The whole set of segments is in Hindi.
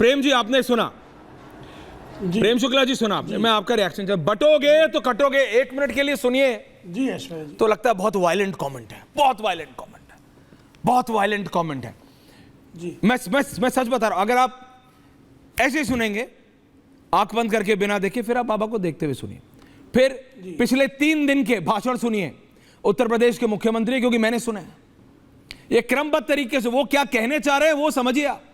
प्रेम जी आपने सुना, प्रेम शुक्ला जी सुना आपने, मैं आपका रिएक्शन जब बटोगे तो कटोगे, 1 मिनट के लिए सुनिए जी ऐश्वर्या जी। तो लगता है बहुत वायलेंट कमेंट है, बहुत वायलेंट कमेंट है, बहुत वायलेंट कमेंट है जी। मैं सच बता रहा हूं, अगर आप ऐसे सुनेंगे आंख बंद करके बिना देखे, फिर आप बाबा को देखते हुए सुनिए, फिर पिछले 3 दिन के भाषण सुनिए उत्तर प्रदेश के मुख्यमंत्री, क्योंकि मैंने सुना है ये क्रमबद्ध तरीके से वो क्या कहने चाह रहे हैं वो समझिए आप।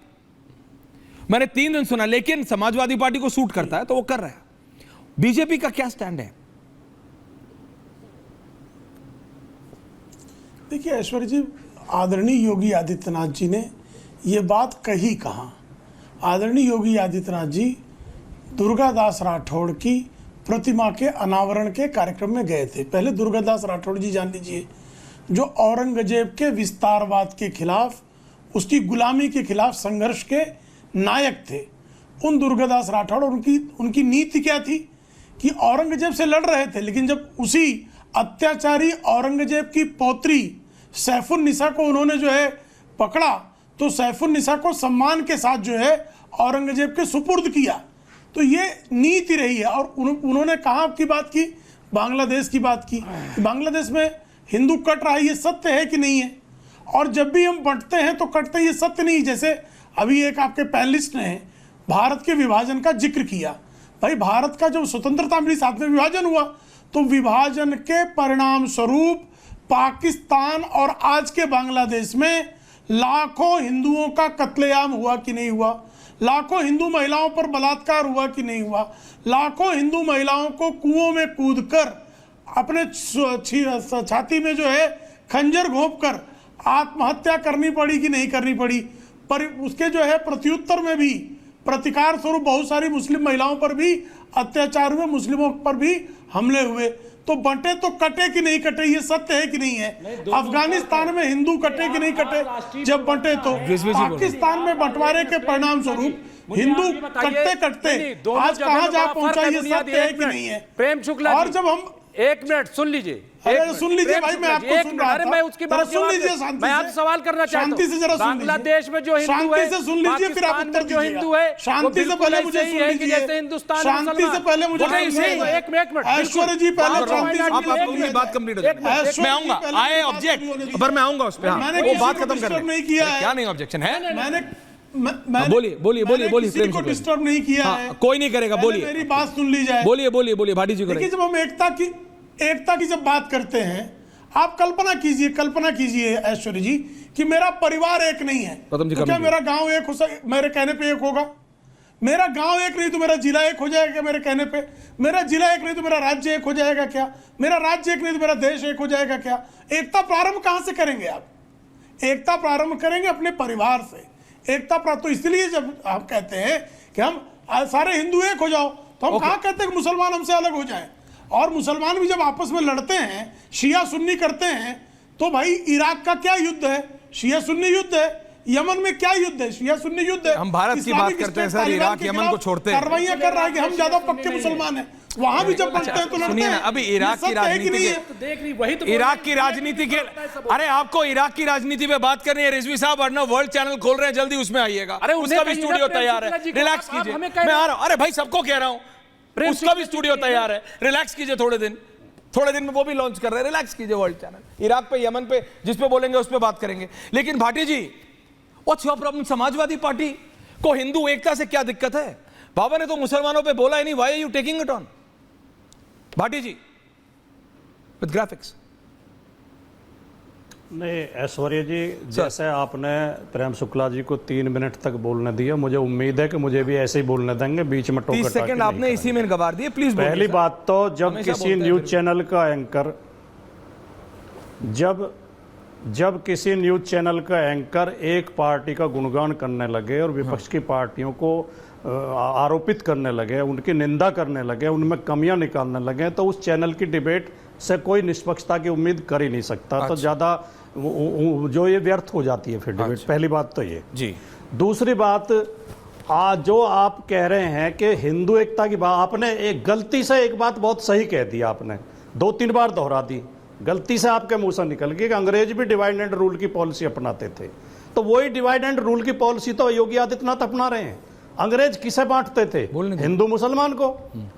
मैंने 3 दिन सुना, लेकिन समाजवादी पार्टी को सूट करता है तो वो कर रहा है। बीजेपी का क्या स्टैंड है? देखिए ऐश्वर्या जी, आदरणीय योगी आदित्यनाथ जी ने ये बात कही कहाँ? आदरणीय योगी आदित्यनाथ जी दुर्गादास राठौड़ की प्रतिमा के अनावरण के कार्यक्रम में गए थे। पहले दुर्गादास राठौड़ जी जान लीजिए, जो औरंगजेब के विस्तारवाद के खिलाफ, उसकी गुलामी के खिलाफ संघर्ष के नायक थे। उन दुर्गादास राठौड़, उनकी नीति क्या थी कि औरंगजेब से लड़ रहे थे, लेकिन जब उसी अत्याचारी औरंगजेब की पौत्री सैफुन्निसा को उन्होंने जो है पकड़ा, तो सैफुन्निसा को सम्मान के साथ जो है औरंगजेब के सुपुर्द किया। तो ये नीति रही है। और उन्होंने कहाँ की बात की? बांग्लादेश की बात की। बांग्लादेश में हिंदू कट रहा है, ये सत्य है कि नहीं है? और जब भी हम बंटते हैं तो कटते हैं, ये सत्य नहीं। जैसे अभी एक आपके पैनलिस्ट ने भारत के विभाजन का जिक्र किया। भाई, भारत का जब स्वतंत्रता मिली, साथ में विभाजन हुआ, तो विभाजन के परिणाम स्वरूप पाकिस्तान और आज के बांग्लादेश में लाखों हिंदुओं का कत्लेआम हुआ कि नहीं हुआ? लाखों हिंदू महिलाओं पर बलात्कार हुआ कि नहीं हुआ? लाखों हिंदू महिलाओं को कुओं में कूदकर अपने छाती में जो है खंजर घोंपकर आत्महत्या करनी पड़ी कि नहीं करनी पड़ी? पर उसके जो है प्रत्युत्तर में भी प्रतिकार स्वरूप बहुत सारी मुस्लिम महिलाओं पर भी अत्याचार हुए, मुस्लिमों पर भी हमले हुए। तो बंटे तो कटे कि नहीं कटे, ये सत्य है कि नहीं है? अफगानिस्तान में हिंदू कटे कि नहीं कटे जब बंटे? तो पाकिस्तान में बंटवारे के परिणाम स्वरूप हिंदू कटते कटते आज कहां जा पहुंचा, ये सत्य है कि नहीं है? प्रेम शुक्ला, और जब हम 1 मिनट सुन लीजिए, सुन लीजिए भाई, मैं आपको सुन रहा था। मैं उसकी बात सुन लीजिए, शांति मैं आपसे सवाल करना चाहता हूं। शांति से जरा बांग्लादेश में जो हिंदू है, शांति से सुन लीजिए, फिर आप उत्तर जो हिंदू है, शांति से पहले मुझे सुन लीजिए। जैसे हिंदुस्तान, शांति से पहले मुझे एक मिनट ऐश्वर्या जी, पहले शांति से आप अपनी बात कंप्लीट हो जाए, मैं आऊंगा, आए ऑब्जेक्ट, पर मैं आऊंगा उस पर, मैंने वो बात खत्म डिस्टर्ब करने। नहीं किया है। क्या नहीं ऑब्जेक्शन है? मैंने बोलिए बोलिए बोलिए बोलिए, किसी को डिस्टर्ब नहीं किया है। कोई नहीं करेगा, बोलिए, मेरी बात सुन ली जाए। बोलिए बोलिए बोलिए, भाटी जी को। देखिए, जब हम एकता की जब बात करते हैं, आप कल्पना कीजिए ऐश्वर्या जी कि मेरा परिवार एक नहीं है, तो क्या मेरा गांव एक हो मेरे कहने पे एक होगा? मेरा गांव एक नहीं तो मेरा जिला एक हो जाएगा मेरे कहने पे? मेरा जिला एक नहीं तो मेरा राज्य एक हो जाएगा क्या? मेरा राज्य एक नहीं तो मेरा देश एक हो जाएगा क्या? एकता प्रारंभ कहां से करेंगे आप? एकता प्रारंभ करेंगे अपने परिवार से। एकता तो इसलिए जब आप कहते हैं कि हम सारे हिंदू एक हो जाओ, तो हम कहां कहते हैं कि मुसलमान हमसे अलग हो जाए? और मुसलमान भी जब आपस में लड़ते हैं, शिया सुन्नी करते हैं, तो भाई इराक का क्या युद्ध है? शिया सुन्नी युद्ध है। यमन में क्या युद्ध है? शिया सुन्नी युद्ध है। हम भारत की बात करते हैं सर, इराक यमन को छोड़ते हैं, कार्रवाइयां कर रहा है कि हम ज्यादा पक्के मुसलमान हैं। वहां भी जब बनते हैं तो लड़ते हैं। अभी इराक की राजनीति, इराक की राजनीति के, अरे आपको इराक की राजनीति पे बात करनी है रिजवी साहब, वरना वर्ल्ड चैनल खोल रहे हैं, जल्दी उसमें आइएगा। अरे उसका भी स्टूडियो तैयार है, रिलैक्स कीजिए, मैं आ रहा हूं। अरे भाई सबको कह रहा हूं, उसका भी स्टूडियो तैयार है, रिलैक्स कीजिए, थोड़े दिन में वो भी लॉन्च कर रहे हैं, रिलैक्स कीजिए। वर्ल्ड चैनल इराक पे, यमन पे, जिस पे बोलेंगे उस पे बात करेंगे। लेकिन Bhati ji, what's your problem? Samajwadi party को हिंदू एकता से क्या दिक्कत है? बाबा ने तो मुसलमानों पे बोला ही नहीं, why are you taking it on? Bhati ji with graphics. नहीं ऐश्वर्या जी, जैसे आपने प्रेम शुक्ला जी को 3 मिनट तक बोलने दिया, मुझे उम्मीद है कि मुझे भी ऐसे ही बोलने देंगे, बीच में टोकर 30 सेकंड आपने इसी में गवार दिए, प्लीज। पहली बात तो जब किसी न्यूज चैनल का एंकर जब किसी न्यूज चैनल का एंकर एक पार्टी का गुणगान करने लगे और विपक्ष की पार्टियों को आरोपित करने लगे, उनकी निंदा करने लगे, उनमें कमियां निकालने लगे, तो उस चैनल की डिबेट से कोई निष्पक्षता की उम्मीद कर ही नहीं सकता। तो ज़्यादा जो ये व्यर्थ हो जाती है फिर डिबेट। पहली बात तो ये जी। दूसरी बात, आज जो आप कह रहे हैं कि हिंदू एकता की बात, आपने एक गलती से एक बात बहुत सही कह दी, आपने 2-3 बार दोहरा दी, गलती से आपके मुंह से निकल गई कि अंग्रेज भी डिवाइड एंड रूल की पॉलिसी अपनाते थे। तो वही डिवाइड एंड रूल की पॉलिसी तो योगी आदित्यनाथ अपना रहे हैं। अंग्रेज किसे बांटते थे? हिंदू मुसलमान को।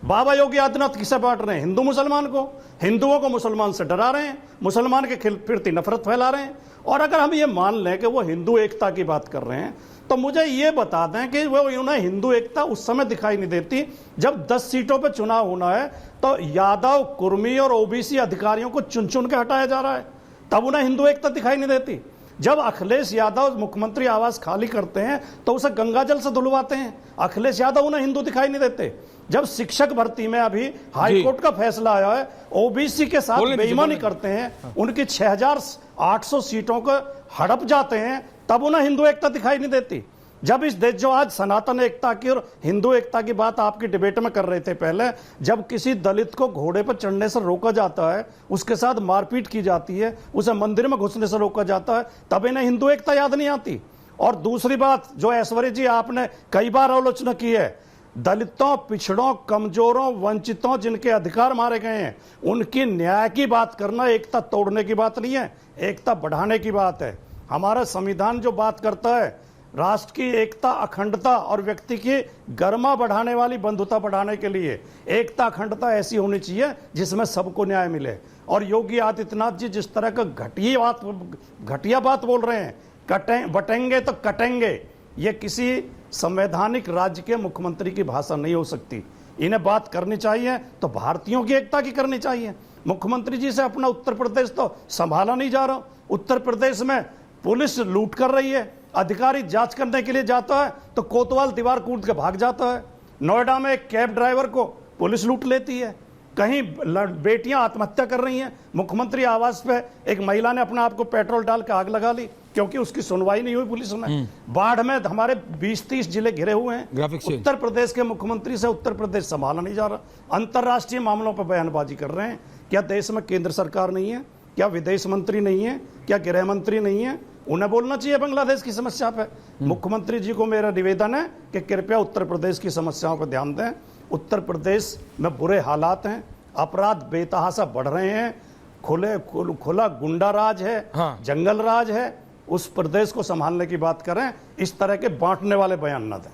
बाबा योगी आदित्यनाथ किसे बांट रहे हैं? हिंदू मुसलमान को। हिंदुओं को मुसलमान से डरा रहे हैं, मुसलमान के प्रति नफरत फैला रहे हैं। और अगर हम ये मान लें कि वो हिंदू एकता की बात कर रहे हैं, तो मुझे ये बता दें कि वो उन्हें हिंदू एकता उस समय दिखाई नहीं देती जब 10 सीटों पर चुनाव होना है तो यादव, कुर्मी और ओबीसी अधिकारियों को चुन चुन के हटाया जा रहा है, तब उन्हें हिंदू एकता दिखाई नहीं देती। जब अखिलेश यादव मुख्यमंत्री आवास खाली करते हैं तो उसे गंगाजल से धुलवाते हैं, अखिलेश यादव उन्हें हिंदू दिखाई नहीं देते। जब शिक्षक भर्ती में अभी हाईकोर्ट का फैसला आया है, ओबीसी के साथ बेईमानी करते हैं, उनकी 6800 सीटों को हड़प जाते हैं, तब उन्हें हिंदू एकता दिखाई नहीं देती। जब इस देश, जो आज सनातन एकता की और हिंदू एकता की बात आपकी डिबेट में कर रहे थे पहले, जब किसी दलित को घोड़े पर चढ़ने से रोका जाता है, उसके साथ मारपीट की जाती है, उसे मंदिर में घुसने से रोका जाता है, तब इन्हें हिंदू एकता याद नहीं आती। और दूसरी बात जो ऐश्वर्या जी आपने कई बार आलोचना की है, दलितों, पिछड़ों, कमजोरों, वंचितों जिनके अधिकार मारे गए हैं, उनकी न्याय की बात करना एकता तोड़ने की बात नहीं है, एकता बढ़ाने की बात है। हमारा संविधान जो बात करता है राष्ट्र की एकता, अखंडता और व्यक्ति की गरिमा बढ़ाने वाली बंधुता बढ़ाने के लिए, एकता अखंडता ऐसी होनी चाहिए जिसमें सबको न्याय मिले। और योगी आदित्यनाथ जी जिस तरह का घटिया बात बोल रहे हैं, बटेंगे तो कटेंगे, ये किसी संवैधानिक राज्य के मुख्यमंत्री की भाषा नहीं हो सकती। इन्हें बात करनी चाहिए तो भारतीयों की एकता की करनी चाहिए। मुख्यमंत्री जी से अपना उत्तर प्रदेश तो संभाला नहीं जा रहा। उत्तर प्रदेश में पुलिस लूट कर रही है, अधिकारी जांच करने के लिए जाता है तो कोतवाल दीवार कूद के भाग जाता है। नोएडा में एक कैब ड्राइवर को पुलिस लूट लेती है। कहीं बेटियां आत्महत्या कर रही हैं। मुख्यमंत्री आवास पे एक महिला ने अपने आप को पेट्रोल डाल के आग लगा ली क्योंकि उसकी सुनवाई नहीं हुई पुलिस में। बाढ़ में हमारे 20-30 जिले घिरे हुए हैं। उत्तर प्रदेश के मुख्यमंत्री से उत्तर प्रदेश संभाला नहीं जा रहा। अंतर्राष्ट्रीय मामलों पर बयानबाजी कर रहे हैं। क्या देश में केंद्र सरकार नहीं है? क्या विदेश मंत्री नहीं है? क्या गृह मंत्री नहीं है? उन्हें बोलना चाहिए बांग्लादेश की समस्या पे। मुख्यमंत्री जी को मेरा निवेदन है कि कृपया उत्तर प्रदेश की समस्याओं पर ध्यान दें। उत्तर प्रदेश में बुरे हालात हैं, अपराध बेतहाशा बढ़ रहे हैं, खुला गुंडा राज है, जंगल राज है। उस प्रदेश को संभालने की बात करें, इस तरह के बांटने वाले बयान न दें।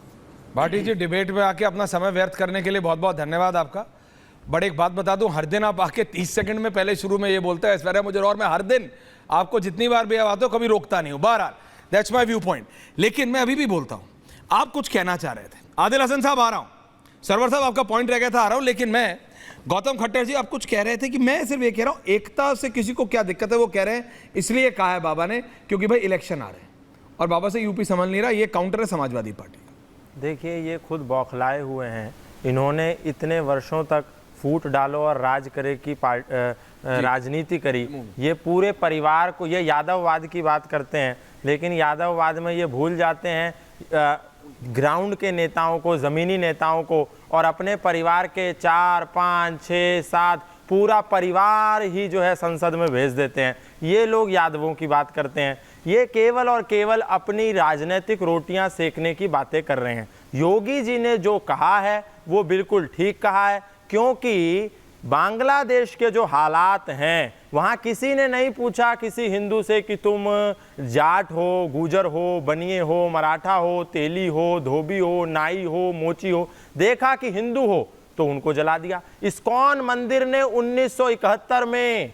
भाटी जी, डिबेट में आके अपना समय व्यर्थ करने के लिए बहुत बहुत धन्यवाद आपका। बट एक बात बता दूं, हर दिन आप आके 30 सेकंड में पहले शुरू में ये बोलते हैं ऐश्वर्या मुझे, और मैं हर दिन आपको जितनी बार भी आवाज हो कभी रोकता नहीं हूं। बहरहाल दैट्स माय व्यू पॉइंट। लेकिन मैं अभी भी बोलता हूं, आप कुछ कहना चाह रहे थे। आदिल हसन साहब आ रहा हूं, सरवर साहब आपका पॉइंट रह गया था, आ रहा हूं। लेकिन मैं, गौतम खट्टर जी, आप कुछ कह रहे थे कि मैं सिर्फ ये कह रहा हूं एकता से किसी को क्या दिक्कत है। वो कह रहे हैं इसलिए कहा है बाबा ने क्योंकि भाई इलेक्शन आ रहे हैं और बाबा से यूपी संभल नहीं रहा। ये काउंटर है समाजवादी पार्टी का। देखिए, ये खुद बौखलाए हुए हैं। इन्होंने इतने वर्षों तक फूट डालो और राज करे की राजनीति करी। ये पूरे परिवार को, ये यादववाद की बात करते हैं, लेकिन यादववाद में ये भूल जाते हैं ग्राउंड के नेताओं को, जमीनी नेताओं को, और अपने परिवार के 4, 5, 6, 7 पूरा परिवार ही जो है संसद में भेज देते हैं। ये लोग यादवों की बात करते हैं। ये केवल और केवल अपनी राजनीतिक रोटियां सेकने की बातें कर रहे हैं। योगी जी ने जो कहा है वो बिल्कुल ठीक कहा है, क्योंकि बांग्लादेश के जो हालात हैं वहाँ किसी ने नहीं पूछा किसी हिंदू से कि तुम जाट हो, गुजर हो, बनिए हो, मराठा हो, तेली हो, धोबी हो, नाई हो, मोची हो। देखा कि हिंदू हो तो उनको जला दिया। इस्कॉन मंदिर ने 1971 में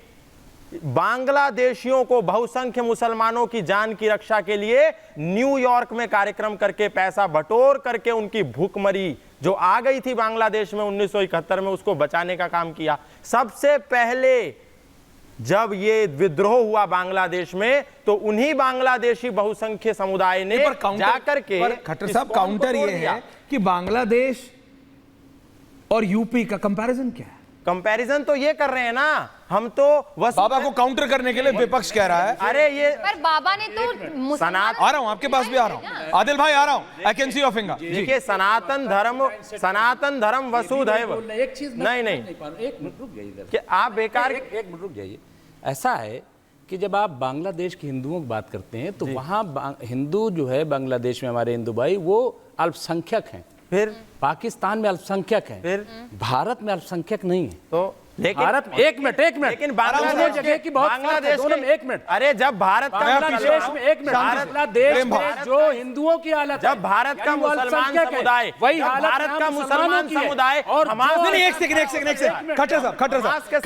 बांग्लादेशियों को, बहुसंख्य मुसलमानों की जान की रक्षा के लिए न्यूयॉर्क में कार्यक्रम करके, पैसा बटोर करके उनकी भूखमरी जो आ गई थी बांग्लादेश में 1971 में, उसको बचाने का काम किया। सबसे पहले जब ये विद्रोह हुआ बांग्लादेश में तो उन्हीं बांग्लादेशी बहुसंख्य समुदाय ने जाकर के, खट्टर साहब, काउंटर ये है कि बांग्लादेश और यूपी का कंपैरिजन क्या है? कंपैरिजन तो ये कर रहे हैं ना हम, तो बाबा को काउंटर करने के लिए विपक्ष कह रहा है। अरे ये पर बाबा ने तो आ रहा हूं, आपके पास भी आ रहा हूं। आदिल भाई आ रहा हूं, I can see your finger. देखिए, सनातन धर्म वसुधैव। एक चीज नहीं, एक मिनट रुक जाइए इधर। कि आप बेकार एक मिनट रुक जाइए। ऐसा है कि जब आप बांग्लादेश के हिंदुओं की बात करते हैं तो वहाँ हिंदू जो है बांग्लादेश में, हमारे हिंदू भाई, वो अल्पसंख्यक हैं। फिर पाकिस्तान में अल्पसंख्यक हैं, फिर भारत में अल्पसंख्यक नहीं है। तो लेकिन भारत एक मिनट लेकिन बांग्लादेश जगह की बहुत बांग्लादेश दोनों के- में 1 मिनट अरे जब भारत का बांग्लादेश में 1 मिनट बांग्लादेश में जो हिंदुओं की हालत है, जब भारत का यानी वो मुसलमान अल्पसंख्यक है, समुदाय वही जब हालत भारत यहाँ का मुसलमानों मुसलमान की है। समुदाय और हमास जो- नहीं, एक सेकंड खट्टर साहब